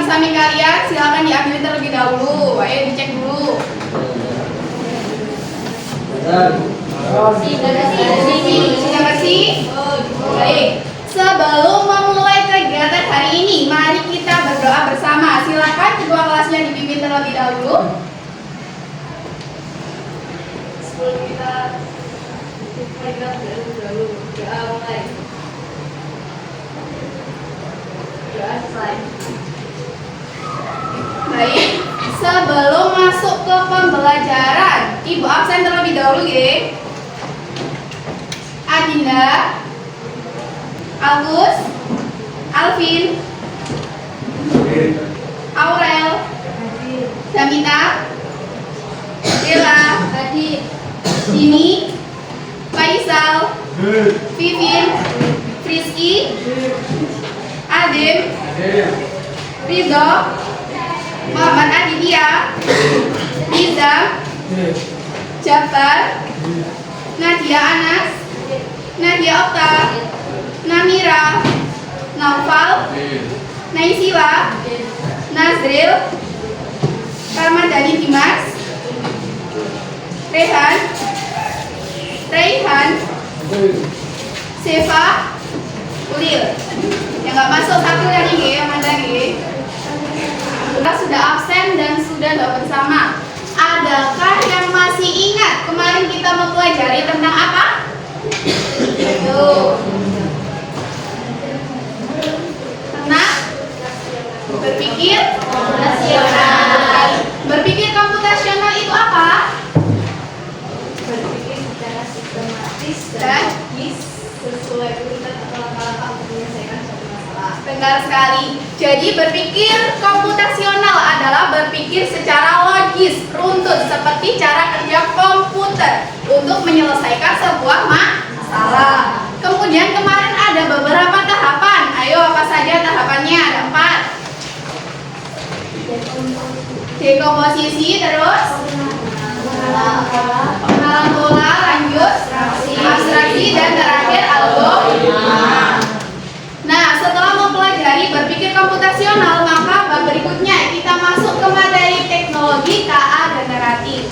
samping kalian silakan diambil terlebih dahulu. Ayo dicek dulu. Sudah bersih? Baik. Sebelum memulai kegiatan hari ini, mari kita berdoa bersama. Silakan ketua kelasnya dipimpin terlebih dahulu. Sebelum kita dahulu doa mulai. Doa selesai. Baik, sebelum masuk ke pembelajaran, Ibu absen terlebih dahulu ya. Adinda, Agus, Alvin, Aurel, Damita, Dela, Dini, Faisal, Vivin, Frizky, Adem, Ridho, Muhammad Aditya, Riza, Jafar, Nadia Anas, Nadia Okta, Namira, Naufal, Naisila, Nazril, Ramadhani Dimas, Raihan, Seva, Ulil. Yang nggak masuk satu lagi yang ada nih. Kita sudah absen dan sudah doa bersama. Adakah yang masih ingat kemarin kita mempelajari tentang apa? Tentang berpikir rasional. Berpikir komputasional itu apa? Berpikir secara sistematis dan sesuai urutan atau langkah-langkah untuk menyelesaikan suatu masalah. Benar sekali. Jadi berpikir komputasional adalah berpikir secara logis, runtut seperti cara kerja komputer untuk menyelesaikan sebuah masalah. Kemudian kemarin ada beberapa tahapan. Ayo apa saja tahapannya? Ada 4. Dekomposisi, terus pengenalan pola, lanjut abstraksi, dan terakhir algoritma. Nah, setelah mempelajari berpikir komputasional, maka bab berikutnya kita masuk ke materi teknologi KA generatif.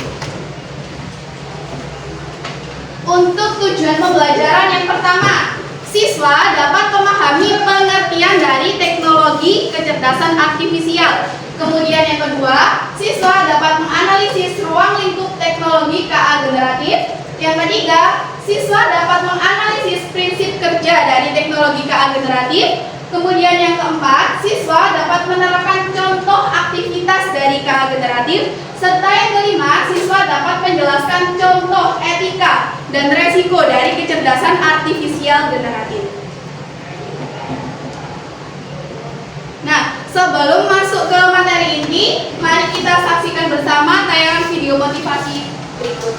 Untuk tujuan pembelajaran yang pertama, siswa dapat memahami pengertian dari teknologi kecerdasan artifisial. Kemudian yang kedua, siswa dapat menganalisis ruang lingkup teknologi KA generatif. Yang ketiga, siswa dapat menganalisis prinsip kerja dari teknologi KA generatif. Kemudian yang keempat, siswa dapat menerapkan contoh aktivitas dari KA generatif. Serta yang kelima, siswa dapat menjelaskan contoh etika dan resiko dari kecerdasan artifisial generatif. Nah, sebelum masuk ke materi ini, mari kita saksikan bersama tayangan video motivasi berikut.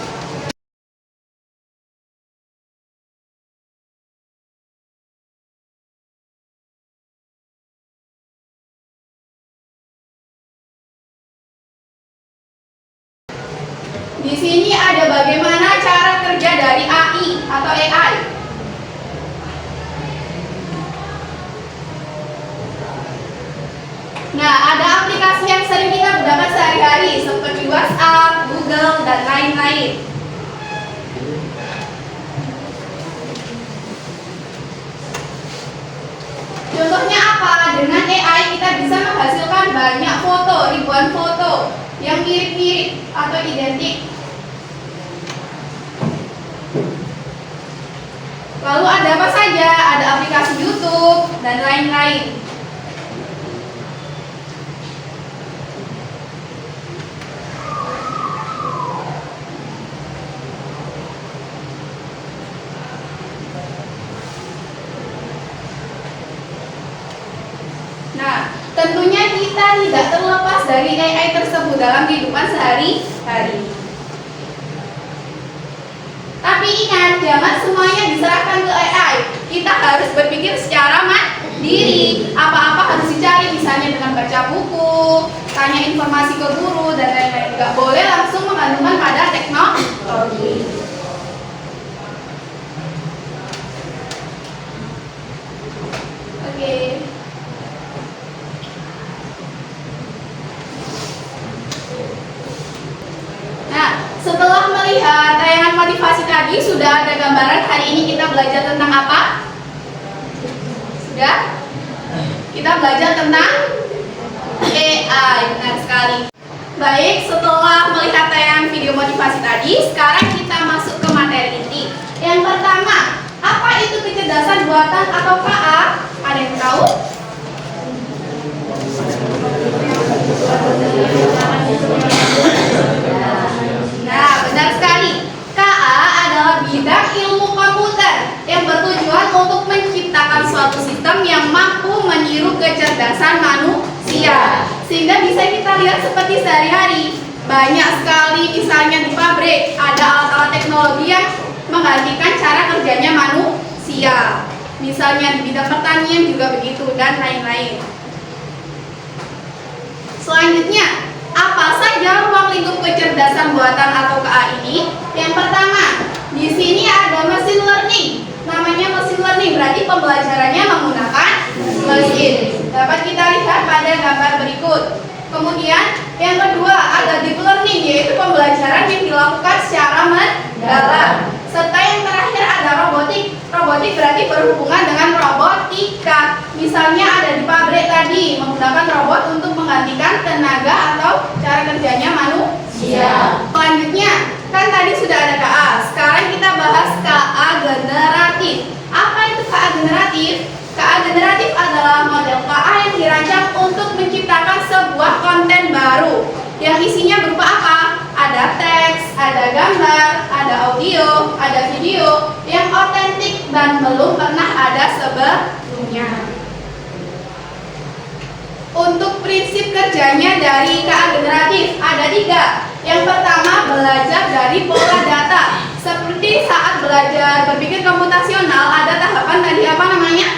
Di sini ada bagaimana cara kerja dari AI atau AI. Nah, ada aplikasi yang sering kita gunakan sehari-hari seperti WhatsApp, Google, dan lain-lain. Contohnya apa? Dengan AI kita bisa menghasilkan banyak foto, ribuan foto yang mirip-mirip atau identik. Lalu ada apa saja? Ada aplikasi YouTube dan lain-lain. Nah, tentunya kita tidak terlepas dari AI tersebut dalam kehidupan sehari-hari. Tapi ingat, jangan semuanya diserahkan ke AI. Kita harus berpikir secara mandiri. Apa-apa harus dicari, misalnya dengan baca buku, tanya informasi ke guru, dan lain-lain. Gak boleh langsung mengandungkan pada teknologi. Oke. Tadi sudah ada gambaran. Hari ini kita belajar tentang apa? Sudah? Kita belajar tentang AI. Benar sekali. Baik, setelah melihat tayangan video motivasi tadi, sekarang kita masuk ke materi inti. Yang pertama, apa itu kecerdasan buatan atau KA? Ada yang tahu? Nah, benar sekali. KA adalah bidang ilmu komputer yang bertujuan untuk menciptakan suatu sistem yang mampu meniru kecerdasan manusia, sehingga bisa kita lihat seperti sehari-hari. Banyak sekali misalnya di pabrik ada alat-alat teknologi yang menggantikan cara kerjanya manusia. Misalnya di bidang pertanian juga begitu, dan lain-lain. Selanjutnya, apa saja ruang lingkup kecerdasan buatan atau KA ini? Yang pertama, di sini ada machine learning. Namanya machine learning berarti pembelajarannya menggunakan mesin. Dapat kita lihat pada gambar berikut. Kemudian yang kedua ada deep learning, yaitu pembelajaran yang dilakukan secara mendalam. Serta yang terakhir ada robotik. Robotik berarti berhubungan dengan robotika. Misalnya ada di pabrik tadi menggunakan robot untuk menggantikan tenaga atau cara kerjanya manusia. Selanjutnya, kan tadi sudah ada KA. Sekarang kita bahas KA generatif. Apa itu KA generatif? KA generatif adalah model KA yang dirancang untuk menciptakan sebuah konten baru yang isinya berupa apa? Ada teks, ada gambar, ada audio, ada video yang otentik dan belum pernah ada sebelumnya. Untuk prinsip kerjanya dari KA generatif ada 3. Yang pertama, belajar dari pola data. Seperti saat belajar berpikir komputasional, ada tahapan tadi apa namanya?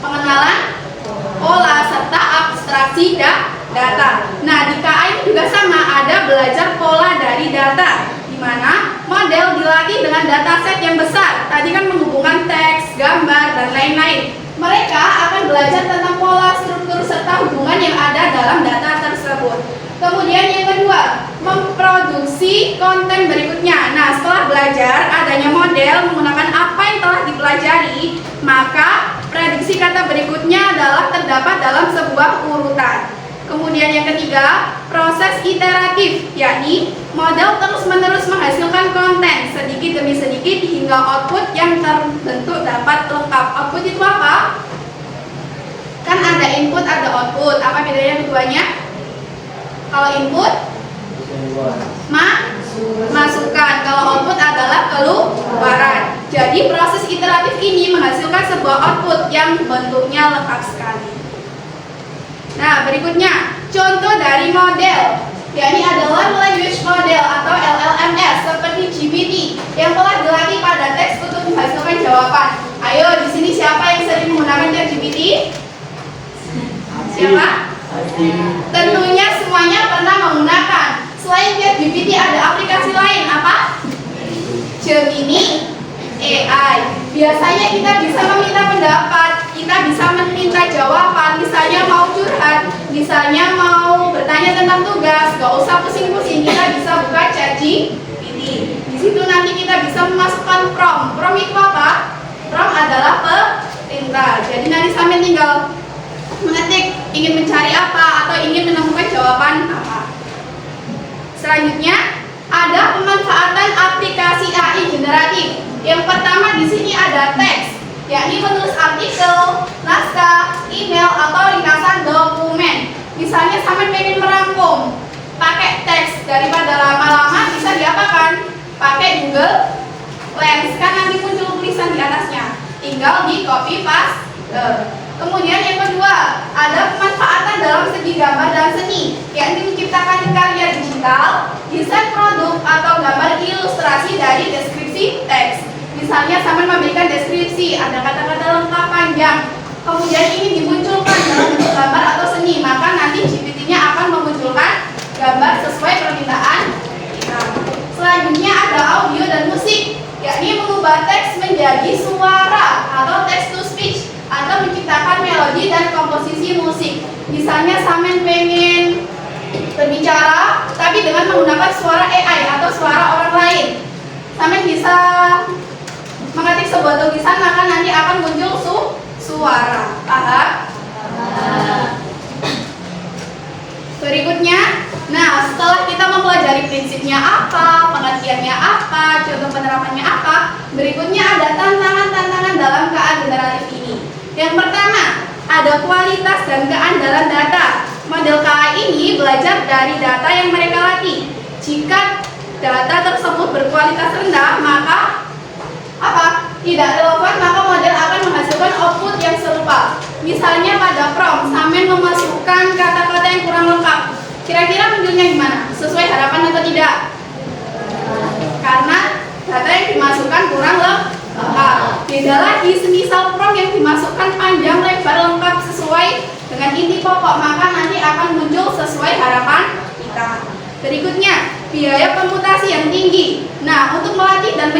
Pengenalan pola serta abstraksi data. Nah, di KA ini juga sama, ada belajar pola dari data, di mana model dilatih dengan dataset yang besar. Tadi kan menghubungkan teks, gambar, dan lain-lain. Mereka akan belajar tentang pola, struktur, serta hubungan yang ada dalam data tersebut. Kemudian yang kedua, memproduksi konten berikutnya. Nah, setelah belajar adanya model menggunakan apa yang telah dipelajari, maka prediksi kata berikutnya adalah terdapat dalam sebuah urutan. Kemudian yang ketiga, proses iteratif, yakni model terus-menerus menghasilkan konten sedikit demi sedikit hingga output yang terbentuk dapat lengkap. Output itu apa? Kan ada input, ada output. Apa bedanya keduanya? Kalau input, masukan. Kalau output adalah keluaran. Jadi proses iteratif ini menghasilkan sebuah output yang bentuknya lengkap sekali. Nah, berikutnya contoh dari model, yakni adalah language model atau LLMS seperti GPT yang telah dilatih pada teks untuk menghasilkan jawaban. Ayo, di sini siapa yang sering menggunakan ChatGPT? Siapa? Tentunya semuanya pernah menggunakan. Selain ChatGPT ada aplikasi lain, apa? Gemini AI. Biasanya kita bisa meminta pendapat, kita bisa meminta jawaban, misalnya mau curhat, misalnya mau bertanya tentang tugas, gak usah pusing-pusing, kita bisa buka ChatGPT. Di situ nanti kita bisa memasukkan prompt. Prompt itu apa? Prompt adalah perintah. Jadi nanti sampai tinggal mengetik ingin mencari apa atau ingin menemukan jawaban apa. Selanjutnya ada pemanfaatan aplikasi AI generatif. Yang pertama di sini ada teks, yakni menulis artikel, naskah, email atau ringkasan dokumen. Misalnya sampai pengen merangkum, pakai teks daripada lama-lama bisa diapakan? Pakai Google Lens, kan nanti muncul tulisan di atasnya. Tinggal di copy paste. Kemudian yang kedua, ada pemanfaatan dalam segi gambar dan seni, yakni menciptakan karya digital, desain produk atau gambar ilustrasi dari deskripsi teks. Misalnya sampai memberikan deskripsi, ada kata-kata lengkap panjang, kemudian ingin dimunculkan dalam bentuk gambar atau seni, maka nanti GPT-nya akan memunculkan gambar sesuai permintaan kita. Selanjutnya ada audio dan musik, yakni mengubah teks menjadi suara atau text to speech, atau menciptakan melodi dan komposisi musik. Misalnya Samen pengen berbicara tapi dengan menggunakan suara AI atau suara orang lain. Sampai bisa mengetik sebuah tulisan, maka nanti akan muncul suara. Paham? Berikutnya, nah setelah kita mempelajari prinsipnya apa, pengertiannya apa, contoh penerapannya apa, berikutnya ada tantangan-tantangan dalam KA generatif ini. Yang pertama, ada kualitas dan keandalan data. Model KA ini belajar dari data yang mereka latih. Jika data tersebut berkualitas rendah, maka tidak relevan, maka model akan menghasilkan output yang serupa. Misalnya pada prompt, Samen memasukkan kata-kata yang kurang lengkap. Kira-kira munculnya gimana? Sesuai harapan atau tidak? Karena data yang dimasukkan kurang lengkap. Beda lagi, semisal prompt yang dimasukkan panjang, lebar, lengkap sesuai dengan inti pokok, maka nanti akan muncul sesuai harapan kita. Berikutnya, biaya komputasi yang tinggi. Nah, untuk melatih dan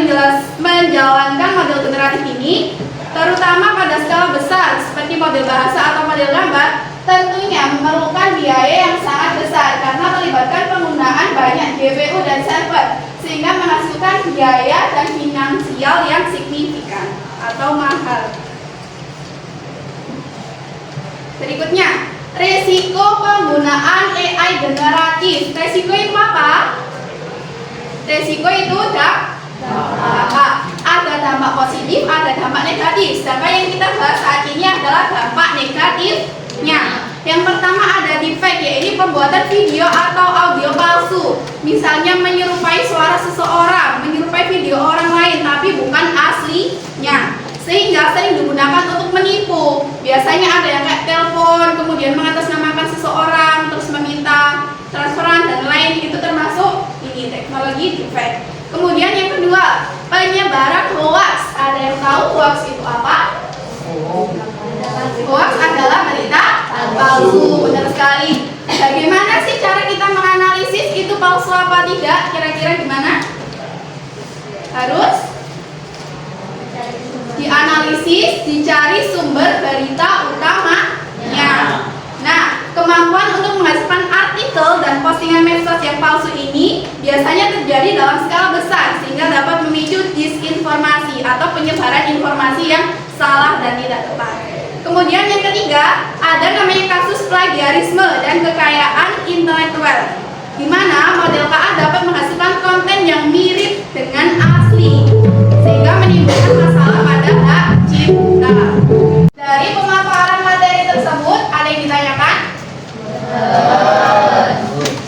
menjalankan model generatif ini, terutama pada skala besar seperti model bahasa atau model gambar, tentunya memerlukan biaya yang sangat besar karena melibatkan penggunaan banyak GPU dan server, sehingga menghasilkan biaya dan finansial yang signifikan atau mahal. Berikutnya, resiko penggunaan AI generatif. Resiko itu apa? Resiko itu ada dampak positif, ada dampak negatif. Sedangkan yang kita bahas saat ini adalah dampak negatifnya. Yang pertama ada deepfake, yaitu pembuatan video atau audio palsu. Misalnya menyerupai suara seseorang, menyerupai video orang lain, tapi bukan aslinya. Sehingga sering digunakan untuk menipu. Biasanya ada yang kayak telepon, kemudian mengatasnamakan seseorang, terus meminta transferan dan lain, itu termasuk ini teknologi deepfake. Kemudian yang kedua, penyebaran hoax. Ada yang tahu hoax itu apa? Hoax adalah berita palsu, benar sekali. Bagaimana sih cara kita menganalisis itu palsu apa tidak? Kira-kira gimana? Harus dianalisis, dicari sumber berita utamanya. Nah, kemampuan untuk menghasilkan artikel dan postingan medsos yang palsu ini biasanya terjadi dalam skala besar sehingga dapat memicu disinformasi atau penyebaran informasi yang salah dan tidak tepat. Kemudian yang ketiga, ada namanya kasus plagiarisme dan kekayaan intelektual, di mana model KA dapat menghasilkan konten yang mirip dengan asli sehingga menimbulkan masalah pada hak cipta. Dari pemaparan materi tersebut, ada yang ditanyakan?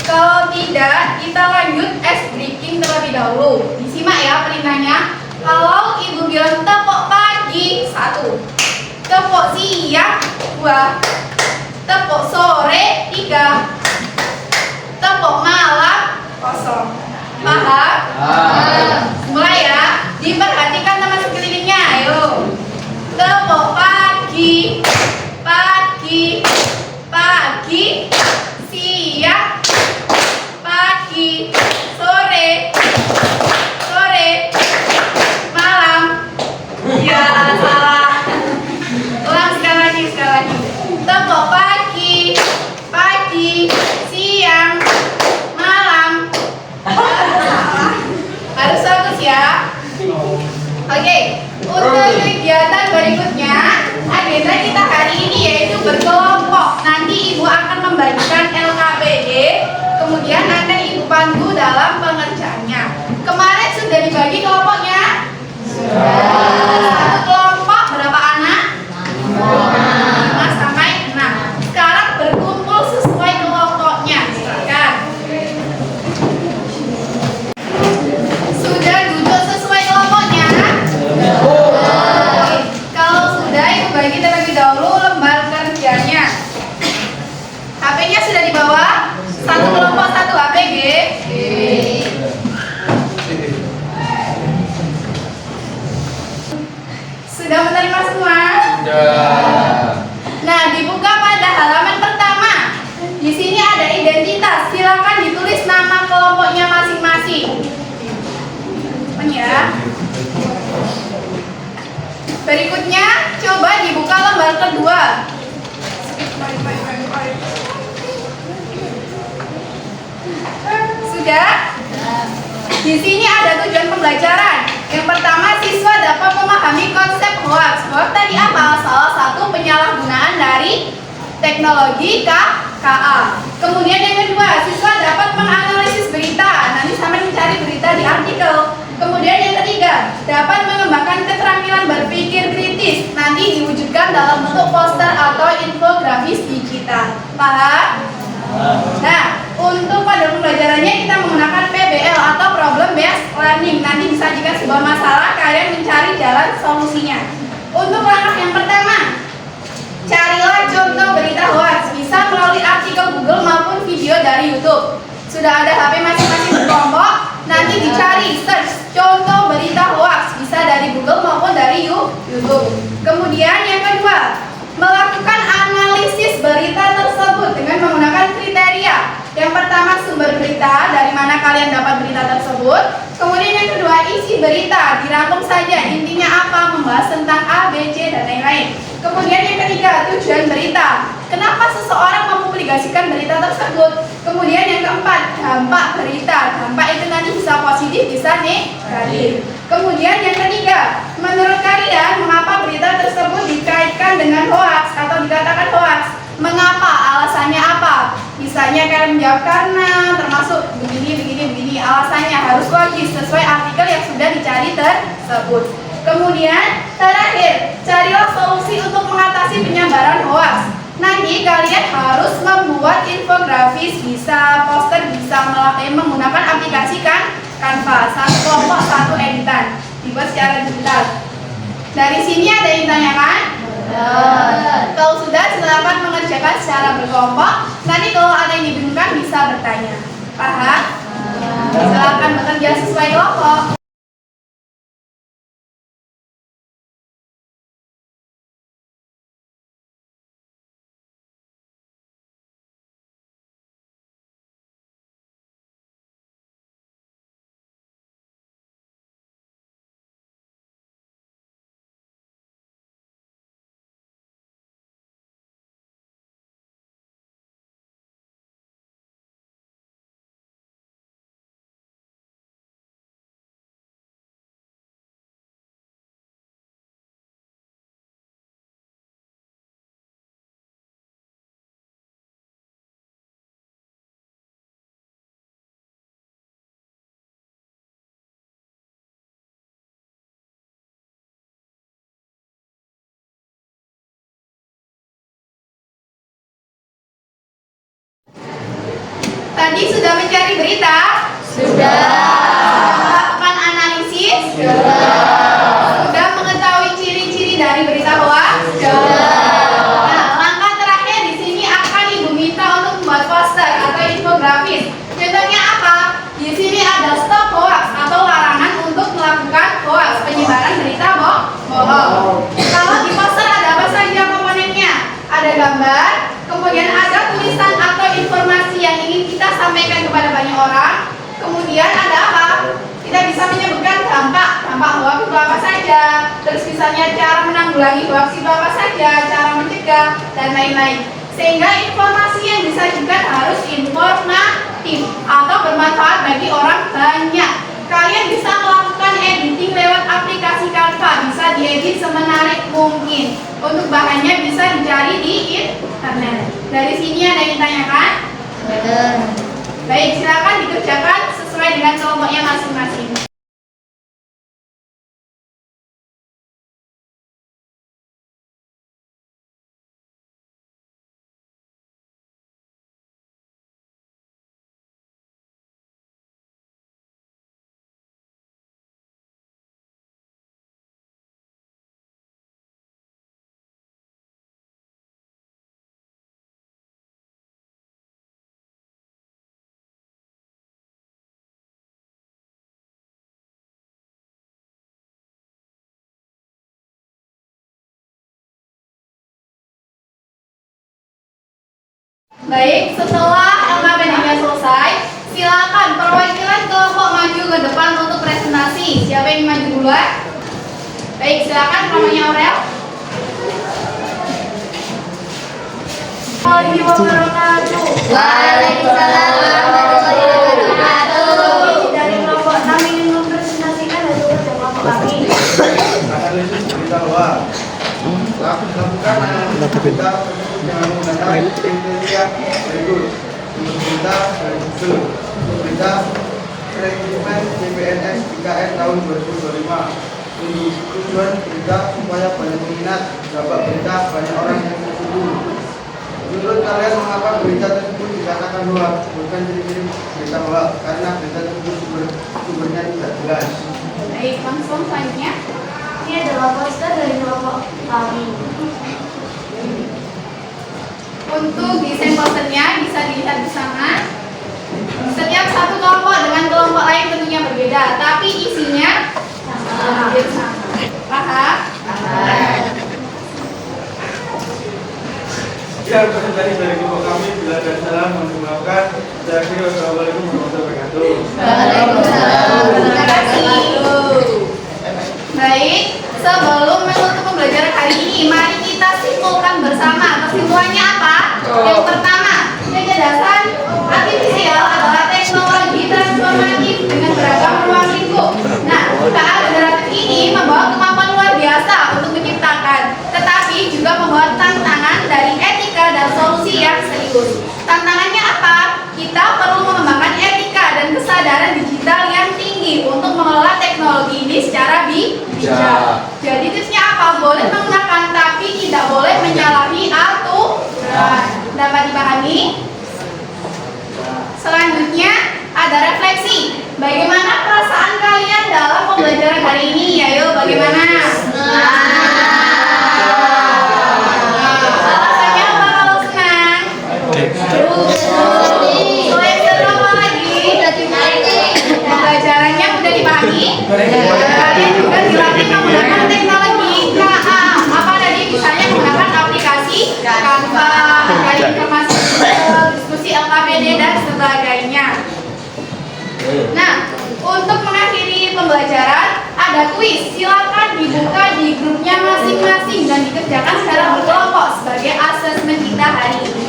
Kalau tidak, kita lanjut breaking terlebih dahulu. Disimak ya perintahnya. Kalau ibu bilang tepuk pagi 1, tepuk siang 2, tepuk sore 3, tepuk malam 0. Paham? Mulai ya. Diperhatikan teman sekelilingnya. Ayo. Tepuk pagi, pagi, pagi, siang, pagi, sore, sore, malam. Ya, salah. Ulang sekali lagi, sekali lagi. Tepuk pagi, pagi, siang, malam. Harus fokus ya. Oke, untuk kegiatan berikutnya, agenda kita hari ini yaitu berkelompok. Nanti ibu akan membagikan LKPD, kemudian akan ibu pandu dalam pengerjaannya. Kemarin sudah dibagi kelompoknya? Sudah. Satu kelompok berapa anak? 5 sampai 6. Sekarang berkumpul sesuai kelompoknya. Silakan. Sudah duduk sesuai kelompoknya? Oke. Kalau sudah, ibu bagi terlebih dahulu lembar kerjanya. HP-nya sudah dibawa? Satu kelompok satu HP, G. pembelajaran. Yang pertama, siswa dapat memahami konsep hoax. Hoax tadi apa? Salah satu penyalahgunaan dari teknologi KA. Kemudian yang kedua, siswa dapat menganalisis berita. Nanti sampai mencari berita di artikel. Kemudian yang ketiga, dapat mengembangkan keterampilan berpikir kritis. Nanti diwujudkan dalam bentuk poster atau infografis digital. Paham? Nah, untuk pada pembelajarannya kita menggunakan PBL atau Problem Based Learning. Nanti disajikan sebuah masalah, kalian mencari jalan solusinya. Untuk langkah yang pertama, carilah contoh berita hoax. Bisa melalui artikel Google maupun video dari YouTube. Sudah ada HP masing-masing berkelompok, nanti dicari search contoh berita hoax. Bisa dari Google maupun dari YouTube. Kemudian yang kedua, melakukan analisis berita tersebut dengan menggunakan kriteria. Yang pertama, sumber berita, dari mana kalian dapat berita tersebut. Kemudian yang kedua, isi berita, dirangkum saja intinya apa, membahas tentang A, B, C, dan lain-lain. Kemudian yang ketiga, tujuan berita, kenapa seseorang mempublikasikan berita tersebut. Kemudian yang keempat, dampak berita. Dampak itu nanti bisa positif, bisa negatif. Kemudian yang ketiga, menurut kalian mengapa berita tersebut dikaitkan dengan hoax atau dikatakan hoax? Mengapa? Alasannya apa? Misalnya kalian menjawab karena, termasuk begini, alasannya harus logis sesuai artikel yang sudah dicari tersebut. Kemudian terakhir, carilah solusi untuk mengatasi penyebaran hoax. Nanti kalian harus membuat infografis, bisa poster, bisa menggunakan aplikasi Canva, satu kelompok, satu editan, dibuat secara digital. Dari sini ada yang ditanyakan? Kalau sudah, silakan mengerjakan secara berkelompok. Nanti kalau ada yang dibingungkan bisa bertanya. Paham? Silakan bekerja sesuai kelompok. Tadi sudah mencari berita? Sudah. Melakukan analisis? Sudah mengetahui ciri-ciri dari berita hoax? Sudah. Nah, langkah terakhir di sini akan Ibu minta untuk membuat poster atau infografis. Contohnya apa? Di sini ada stop hoax atau larangan untuk melakukan hoax, penyebaran berita bohong. Kalau di poster ada apa saja komponennya? Ada gambar, kemudian ada tulisan atau informasi yang ingin kita sampaikan kepada banyak orang. Kemudian ada apa? Kita bisa menyebutkan dampak hoax itu apa saja. Terus misalnya cara menanggulangi hoax itu apa saja, cara mencegah, dan lain-lain. Sehingga informasi yang disajikan harus informatif atau bermanfaat bagi orang banyak. Kalian bisa melakukan editing lewat aplikasi Canva, bisa diedit semenarik mungkin. Untuk bahannya bisa dicari di internet. Dari sini ada yang ditanyakan? Baik, silakan dikerjakan sesuai dengan kelompoknya masing-masing. Baik, setelah LKPD-nya selesai, silakan perwakilan kelompok maju ke depan untuk presentasi. Siapa yang maju duluan? Baik, silakan namanya Aurel. Waalaikumsalam warahmatullahi wabarakatuh. Dari kelompok 6 ingin mempresentasikan bahwa lakukan kita dengan menggunakan kriteria berikut: pemerintah dari Google, pemerintah Rekrutmen CPNS 3N tahun 2025. Tujuan berita supaya banyak minat, dapat berita banyak orang yang terhubung. Menurut kalian mengapa berita tersebut dikatakan hoax? Bukan ciri-ciri berita hoax, karena berita tersebut sumbernya tidak jelas. Baik, langsung selanjutnya. Ini adalah poster dari kelompok kami. Untuk desain posternya bisa dilihat bersama. Setiap satu kelompok dengan kelompok lain tentunya berbeda, tapi isinya hampir sama. Paham? Ya, presentasi dari kelompok kami bila dan salah menggunakan. Saya kira wassalamualaikum warahmatullahi wabarakatuh. Waalaikumsalam. Terima kasih. Baik, sebelum menutup pembelajaran hari ini, mari kita simpulkan bersama. Kesimpulannya apa? Yang pertama, kecerdasan artifisial adalah teknologi transformatif dengan beragam ruang lingkup. Nah, KA generatif ini membawa kemampuan luar biasa untuk menciptakan, tetapi juga membawa tantangan dari etika dan solusi yang serius. Tantangannya apa? Kita perlu mengembangkan etika dan kesadaran digital yang tinggi untuk mengelola teknologi ini secara bijak. Jadi tipsnya apa? Boleh menggunakan tapi tidak boleh menyalahi aturan. Dapat dipahami? Selanjutnya ada refleksi. Bagaimana perasaan kalian dalam pembelajaran hari ini? Ayo, bagaimana? Alasannya apa kalau senang? Selain seru apa lagi? Pembelajarannya mudah dipahami? Kalian juga dilatih menggunakan teknologi KA. Apa tadi? Misalnya menggunakan aplikasi Canva, mencari informasi diskusi LKPD dan sebagainya. Nah, untuk mengakhiri pembelajaran ada kuis. Silakan dibuka di grupnya masing-masing dan dikerjakan secara berkelompok sebagai asesmen kita hari ini.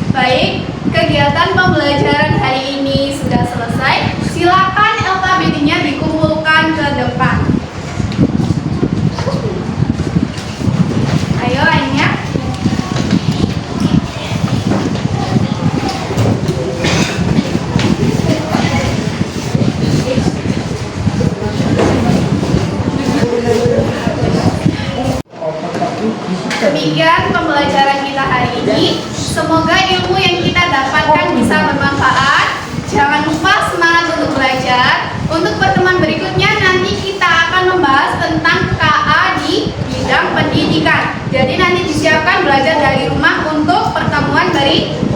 Baik, kegiatan pembelajaran hari ini sudah selesai. Silakan LKBD-nya dikumpulkan ke depan. Ayo lainnya. Demikian pembelajaran kita hari ini. Semoga ilmu yang kita dapatkan bisa bermanfaat. Jangan lupa semangat untuk belajar. Untuk pertemuan berikutnya nanti kita akan membahas tentang KA di bidang pendidikan. Jadi nanti disiapkan belajar dari rumah untuk pertemuan berikutnya.